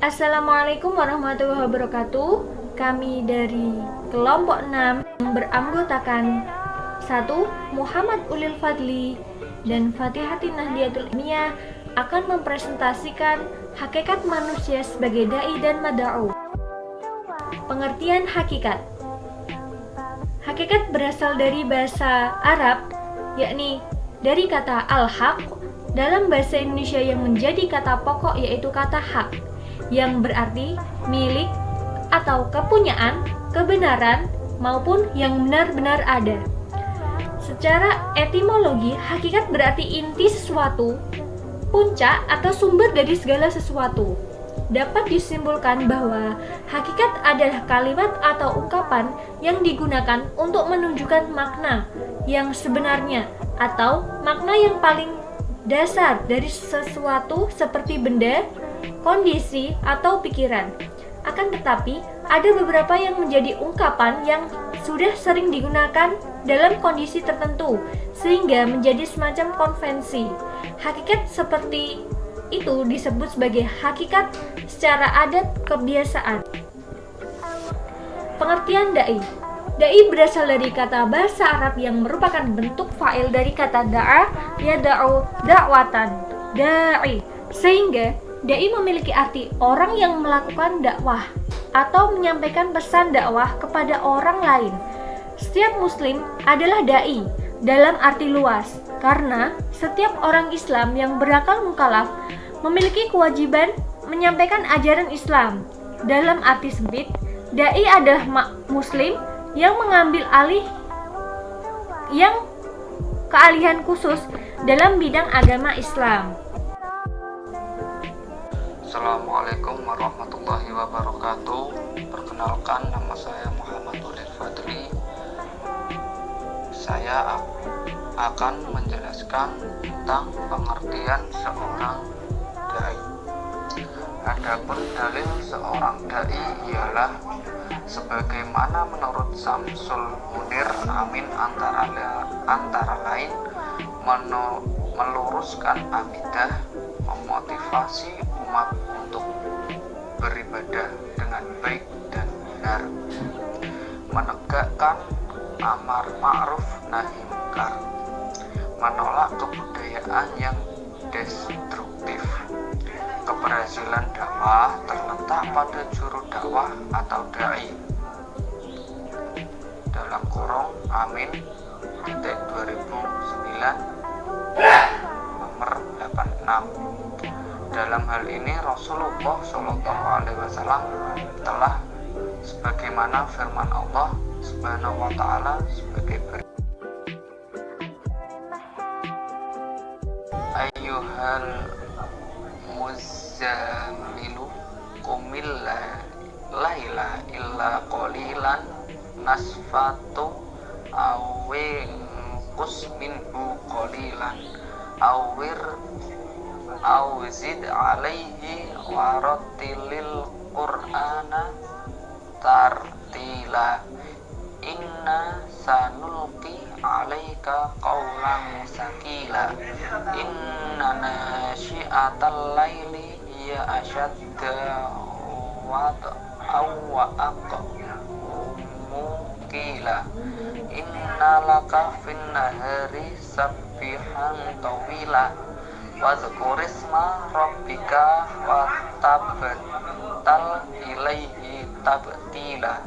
Assalamualaikum warahmatullahi wabarakatuh. Kami dari kelompok 6 yang beranggotakan 1. Muhammad Ulil Fadli dan Fatihatin Nahdiyatul Ilmiah akan mempresentasikan hakikat manusia sebagai dai dan mad'u. Pengertian hakikat. Hakikat berasal dari bahasa Arab, yakni dari kata al-haq dalam bahasa Indonesia yang menjadi kata pokok yaitu kata hak, yang berarti milik atau kepunyaan, kebenaran, maupun yang benar-benar ada. Secara etimologi, hakikat berarti inti sesuatu, puncak atau sumber dari segala sesuatu. Dapat disimpulkan bahwa hakikat adalah kalimat atau ungkapan yang digunakan untuk menunjukkan makna yang sebenarnya atau makna yang paling dasar dari sesuatu seperti benda, kondisi, atau pikiran. Akan tetapi, ada beberapa yang menjadi ungkapan yang sudah sering digunakan dalam kondisi tertentu, sehingga menjadi semacam konvensi. Hakikat seperti itu disebut sebagai hakikat secara adat kebiasaan. Pengertian dai. Dai berasal dari kata bahasa Arab yang merupakan bentuk fa'il dari kata da'a, yada'u da'watan, da'i. Sehingga dai memiliki arti orang yang melakukan dakwah atau menyampaikan pesan dakwah kepada orang lain. Setiap muslim adalah dai dalam arti luas, karena setiap orang Islam yang berakal mukallaf memiliki kewajiban menyampaikan ajaran Islam. Dalam arti sempit, dai adalah muslim yang mengambil kealihan khusus dalam bidang agama Islam. Assalamualaikum warahmatullahi wabarakatuh. Perkenalkan, nama saya Muhammad Ulil Fadli. Saya akan menjelaskan tentang pengertian seorang dai. Adapun dalil seorang dai ialah sebagaimana menurut Syamsul Munir Amin antara lain meluruskan akidah, memotivasi umat untuk beribadah dengan baik dan benar, menegakkan amar ma'ruf nahi munkar, menolak kebudayaan yang destruktif. Keberhasilan dakwah terletak pada juru dakwah atau dai. Dalam kurung Amin 2009 nomor 86. Dalam hal ini Rasulullah SAW telah sebagaimana firman Allah Subhanahu wa taala sebagai berikut. Ayyuhal muzzamilu qumil laila illa qalilan nasfatu awin qusminhu qalilan awir awzid alaihi warattilil qur'ana tartila inna sanulqi alaika qawlan sakila inna nasyi'atal laili hiya ashadda wa aqwamukila inna laka fin nahari sabbihan tawila wadhkurisma rabbika wa tabattal ilaihi tabtila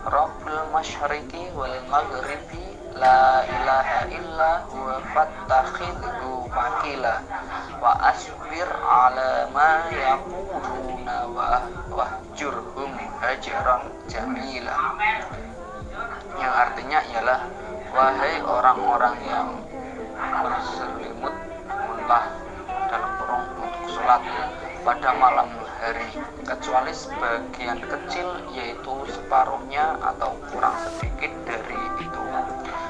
Rabbul masyriqi wal maghribi la ilaha illa huwa fattakhidhu wakila wa asbir ala ma yaquluna wahjurhum hajaran jamila, yang artinya ialah wahai orang-orang yang berselimut, bangunlah dalam kurung untuk sholat pada malam hari, kecuali sebagian kecil yaitu separuhnya atau kurang sedikit dari itu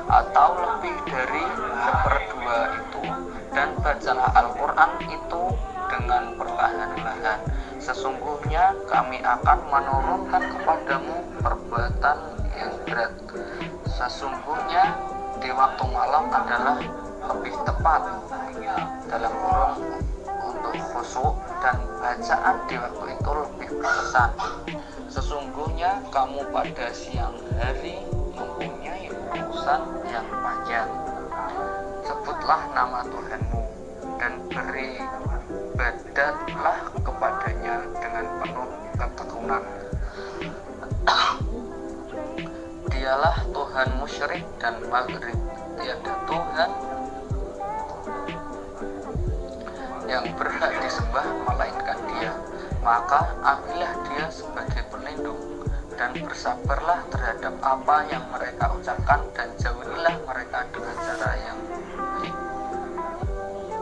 atau lebih dari seperdua itu, dan bacalah Al-Quran itu dengan perlahan-lahan. Sesungguhnya kami akan menurunkan kepadamu perbuatan yang berat. Sesungguhnya di waktu malam adalah lebih tepat dalam kurung untuk khusyuk dan bacaan di waktu itu lebih berkesan. Sesungguhnya kamu pada siang hari mempunyai urusan yang panjang. Sebutlah nama Tuhanmu dan beribadatlah kepadanya dengan penuh ketekunan. Dialah Tuhan musyrik dan maghrib, tiada Tuhan yang berhak disembah melainkan Dia. Maka ambillah Dia sebagai pelindung dan bersabarlah terhadap apa yang mereka ucapkan dan jauhilah mereka dengan cara yang baik.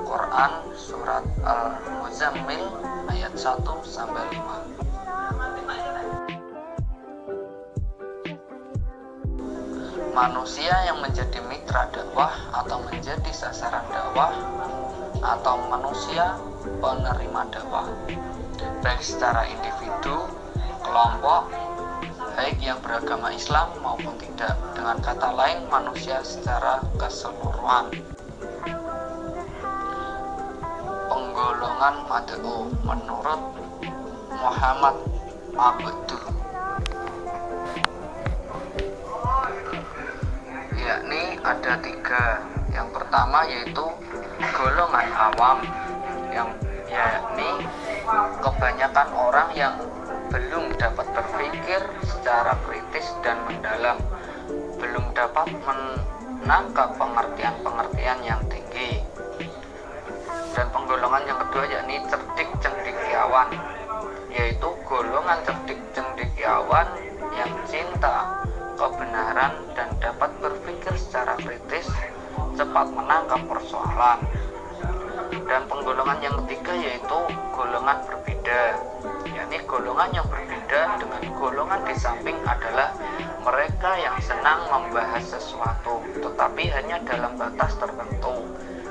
Quran Surat Al-Muzammil ayat 1-5. Manusia yang menjadi mitra dakwah atau menjadi sasaran dakwah, atau manusia penerima dakwah, baik secara individu, kelompok, baik yang beragama Islam maupun tidak. Dengan kata lain, manusia secara keseluruhan. Penggolongan mad'u menurut Muhammad Abdul, yakni ada 3. Yang pertama yaitu golongan awam, yang yakni kebanyakan orang yang belum dapat berpikir secara kritis dan mendalam, belum dapat menangkap pengertian-pengertian yang tinggi. Dan penggolongan yang kedua yakni cerdik cendekiawan, yaitu golongan cerdik cendekiawan yang cinta kebenaran dan dapat berpikir secara kritis, cepat menangkap persoalan. Dan penggolongan yang ketiga yaitu golongan berbeda, yakni golongan yang berbeda dengan golongan di samping adalah mereka yang senang membahas sesuatu tetapi hanya dalam batas tertentu,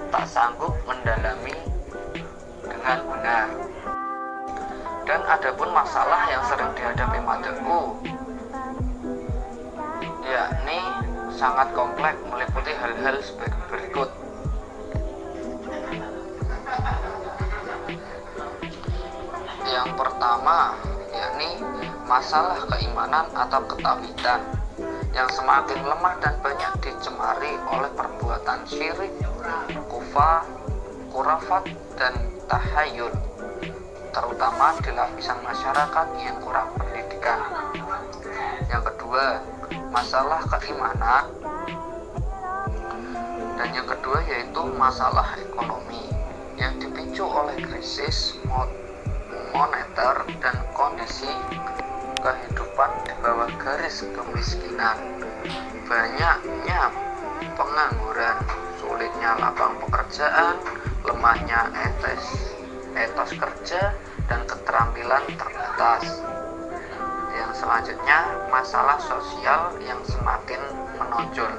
tak sanggup mendalami dengan benar. Dan adapun masalah yang sering dihadapi mad'u, yakni sangat kompleks, meliputi hal-hal sebagai berikut. Yang pertama yakni masalah keimanan atau ketauhidan yang semakin lemah dan banyak dicemari oleh perbuatan syirik, khurafat dan tahayul, terutama di lapisan masyarakat yang kurang pendidikan. Yang kedua, masalah keimanan, dan yang kedua yaitu masalah ekonomi yang dipicu oleh krisis moneter dan kondisi kehidupan di bawah garis kemiskinan, banyaknya pengangguran, sulitnya lapang pekerjaan, lemahnya etos kerja dan keterampilan terbatas. Yang selanjutnya masalah sosial yang semakin menonjol,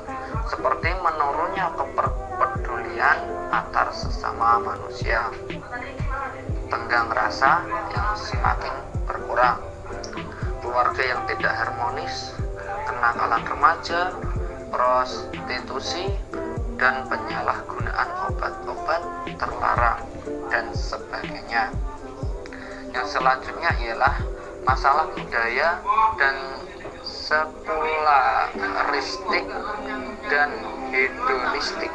seperti menurunnya kepedulian antar sesama manusia, tenggang rasa yang semakin berkurang, keluarga yang tidak harmonis, kenakalan remaja, prostitusi, dan penyalahgunaan obat-obat terlarang, dan sebagainya. Yang selanjutnya ialah masalah budaya dan sekularistik dan hedonistik.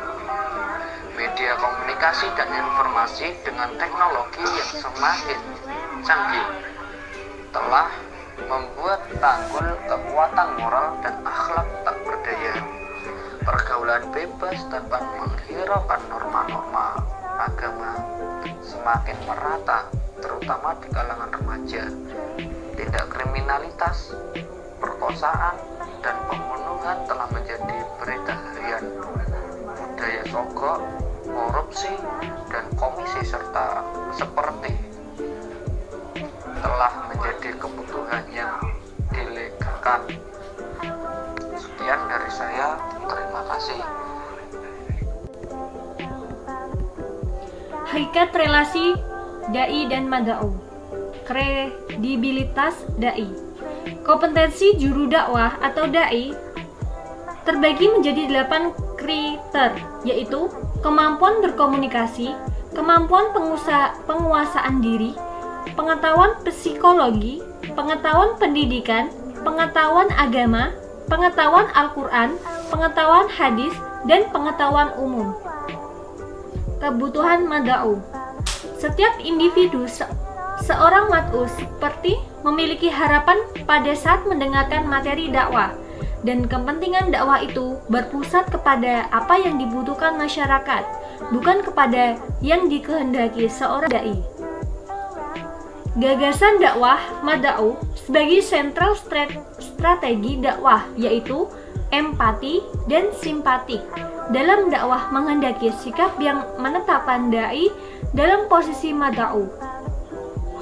Media komunikasi dan informasi dengan teknologi yang semakin canggih telah membuat tanggul kekuatan moral dan akhlak tak berdaya. Pergaulan bebas tanpa menghiraukan norma-norma agama semakin merata, terutama di kalangan remaja. Tindak kriminalitas, perkosaan, dan pembunuhan telah menjadi berita harian. Budaya sogok, korupsi, dan komisi serta seperti telah menjadi kebutuhan yang dilegakan. Sekian dari saya, terima kasih. Hakikat relasi dai dan mad'u. Kredibilitas dai. Kompetensi juru dakwah atau dai terbagi menjadi 8 kriteria, yaitu kemampuan berkomunikasi, kemampuan penguasaan diri, pengetahuan psikologi, pengetahuan pendidikan, pengetahuan agama, pengetahuan Al-Quran, pengetahuan hadis, dan pengetahuan umum. Kebutuhan mad'u. Setiap individu seorang mad'u seperti memiliki harapan pada saat mendengarkan materi dakwah, dan kepentingan dakwah itu berpusat kepada apa yang dibutuhkan masyarakat, bukan kepada yang dikehendaki seorang dai. Gagasan dakwah mad'u sebagai sentral strategi dakwah yaitu empati dan simpatik. Dalam dakwah menghendaki sikap yang menetapkan dai dalam posisi mad'u.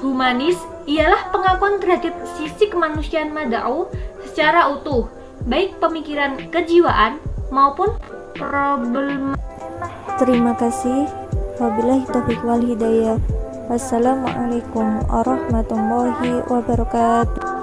Humanis ialah pengakuan terhadap sisi kemanusiaan mad'u secara utuh, baik pemikiran kejiwaan maupun problem. Terima kasih. Wabillahi taufiq wal hidayah. Wassalamualaikum warahmatullahi wabarakatuh.